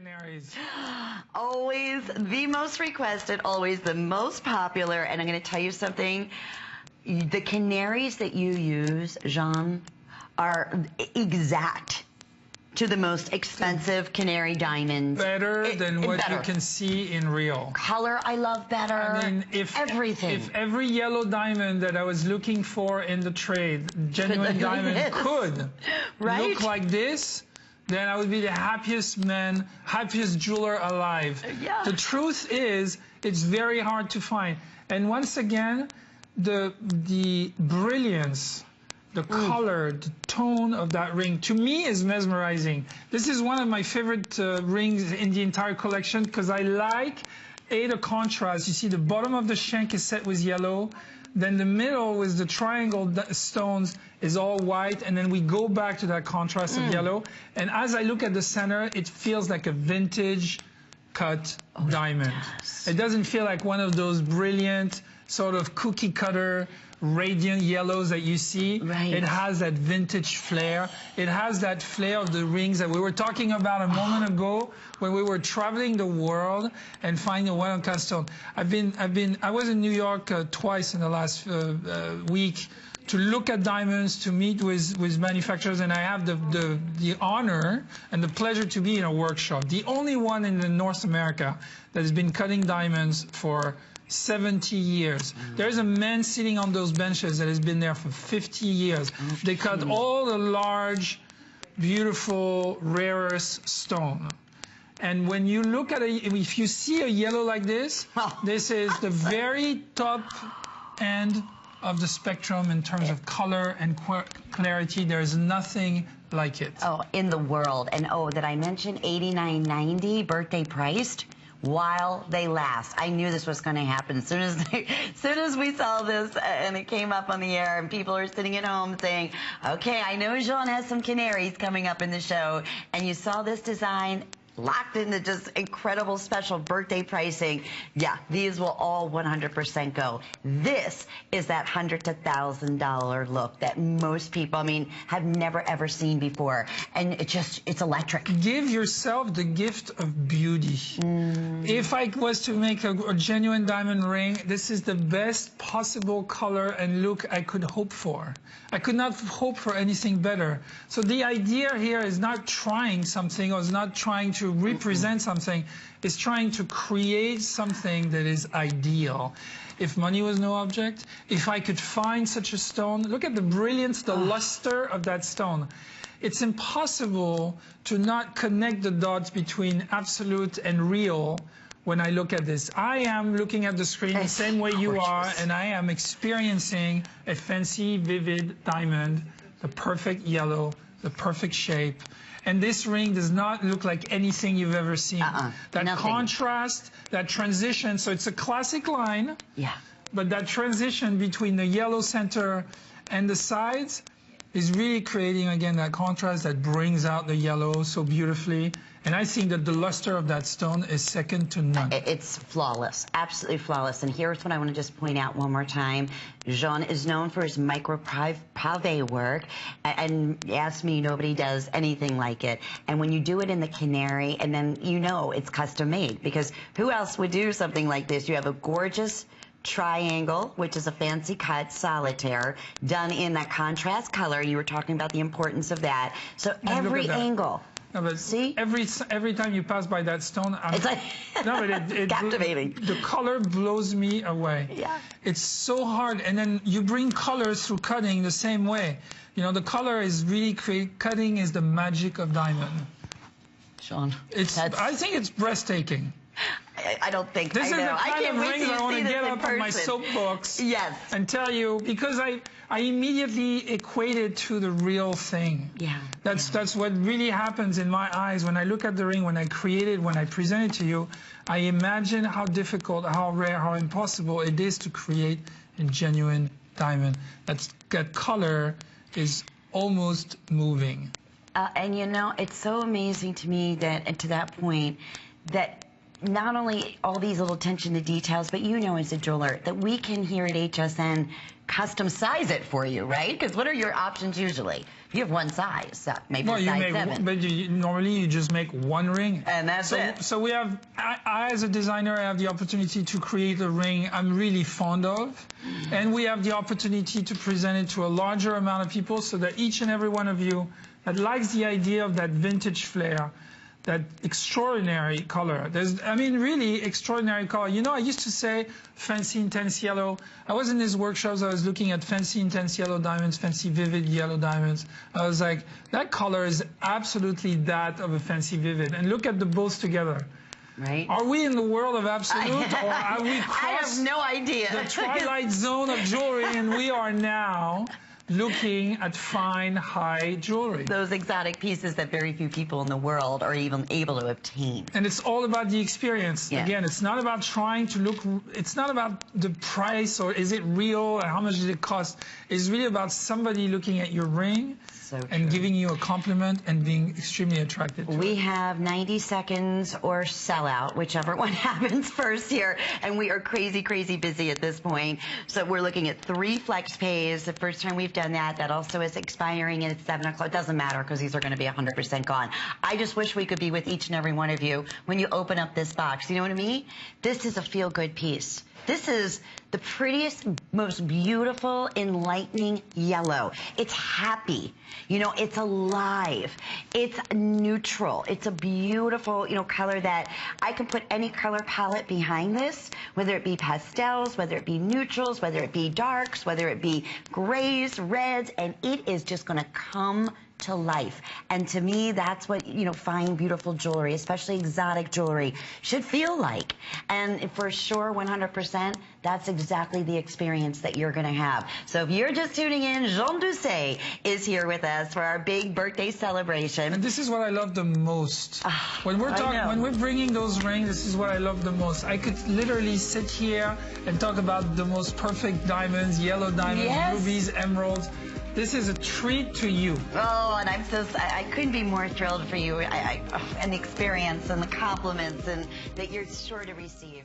Canaries. Always the most requested, always the most popular. And I'm going to tell you something. The Canaries that you use, Jean, are exact to the most expensive Canary diamonds. Better than what you can see in real. Color, I love better. I mean, everything. If every yellow diamond that I was looking for in the trade, genuine diamond, could look like this, then I would be the happiest man, happiest jeweler alive. Yeah. The truth is, it's very hard to find. And once again, the brilliance, the color, the tone of that ring, to me, is mesmerizing. This is one of my favorite rings in the entire collection because I like the contrast. You see the bottom of the shank is set with yellow, then the middle with the triangle stones is all white, and then we go back to that contrast of yellow. And as I look at the center, it feels like a vintage cut diamond. It doesn't feel like one of those brilliant sort of cookie cutter radiant yellows that you see. Right. It has that vintage flair. It has that flair of the rings that we were talking about a moment ago when we were traveling the world and finding a one-of-a-kind stone. I was in New York twice in the last week to look at diamonds, to meet with manufacturers, and I have the honor and the pleasure to be in a workshop. The only one in North America that has been cutting diamonds for 70 years. There's a man sitting on those benches that has been there for 50 years. They cut all the large, beautiful, rarest stone. And when you look at if you see a yellow like this, this is the very top end of the spectrum in terms of color and clarity. There's nothing like it. Oh, in the world. And that I mentioned $89.90 birthday priced while they last. I knew this was going to happen. As soon as we saw this and it came up on the air and people are sitting at home saying, okay, I know Jean has some Canaries coming up in the show, and you saw this design locked into just incredible special birthday pricing. Yeah, these will all 100% go. This is that $100 to $1,000 look that most people, I mean, have never ever seen before. And it's electric. Give yourself the gift of beauty. If I was to make a genuine diamond ring, this is the best possible color and look I could hope for. I could not hope for anything better. So the idea here is not trying something or is not trying to represent something. It's trying to create something that is ideal. If money was no object, if I could find such a stone, look at the brilliance, the luster of that stone. It's impossible to not connect the dots between absolute and real when I look at this. I am looking at the screen the same way you are, and I am experiencing a fancy, vivid diamond, the perfect yellow, the perfect shape. And this ring does not look like anything you've ever seen. That contrast, that transition, so it's a classic line, but that transition between the yellow center and the sides is really creating, again, that contrast that brings out the yellow so beautifully. And I think that the luster of that stone is second to none. It's flawless, absolutely flawless. And here's what I want to just point out one more time. Jean is known for his micro pavé work, and ask me, nobody does anything like it. And when you do it in the Canary, and then you know it's custom made, because who else would do something like this? You have a gorgeous triangle, which is a fancy cut solitaire, done in that contrast color. You were talking about the importance of that. So every angle. No, but see, every time you pass by that stone, it's like captivating. The color blows me away. Yeah, it's so hard, and then you bring colors through cutting the same way. You know, the color is really cutting is the magic of diamond. Sean, I think it's breathtaking. I don't think this I know. is the kind of ring I want to get up on my soapbox and tell you, because I immediately equate it to the real thing. Yeah. That's what really happens in my eyes when I look at the ring, when I create it, when I present it to you. I imagine how difficult, how rare, how impossible it is to create a genuine diamond. That color is almost moving. And you know, it's so amazing to me that, and to that point, that not only all these little attention to details, but you know as a jeweler that we can here at HSN custom size it for you, right? Because what are your options usually? You have one size, maybe well, size 7. But normally you just make one ring. And that's it. So we have, I as a designer, I have the opportunity to create a ring I'm really fond of. And we have the opportunity to present it to a larger amount of people so that each and every one of you that likes the idea of that vintage flair, that extraordinary color. I mean, really extraordinary color. You know, I used to say fancy intense yellow. I was in these workshops, I was looking at fancy intense yellow diamonds, fancy vivid yellow diamonds. I was like, that color is absolutely that of a fancy vivid. And look at the both together. Right. Are we in the world of absolute, or are we I have no idea. The twilight zone of jewelry, and we are now looking at fine, high jewelry. Those exotic pieces that very few people in the world are even able to obtain. And it's all about the experience. Yeah. Again, it's not about trying to look, it's not about the price or is it real or how much does it cost. It's really about somebody looking at your ring and giving you a compliment and being extremely attracted to We it. have 90 seconds or sell out, whichever one happens first here. And we are crazy, crazy busy at this point. So we're looking at 3 flex pays. The first time we've done that, that also is expiring at 7 o'clock. It doesn't matter because these are going to be 100% gone. I just wish we could be with each and every one of you when you open up this box. You know what I mean? This is a feel-good piece. This is the prettiest, most beautiful, enlightening yellow. It's happy. You know, it's alive. It's neutral. It's a beautiful, you know, color that I can put any color palette behind this, whether it be pastels, whether it be neutrals, whether it be darks, whether it be grays, reds, and it is just going to come to life. And to me, that's what, you know, fine, beautiful jewelry, especially exotic jewelry, should feel like. And for sure, 100%, that's exactly the experience that you're going to have. So if you're just tuning in, Jean Dousset is here with us for our big birthday celebration. And this is what I love the most. When we're bringing those rings, this is what I love the most. I could literally sit here and talk about the most perfect diamonds, yellow diamonds, rubies, emeralds. This is a treat to you. Oh, and I couldn't be more thrilled for you and the experience and the compliments and that you're sure to receive.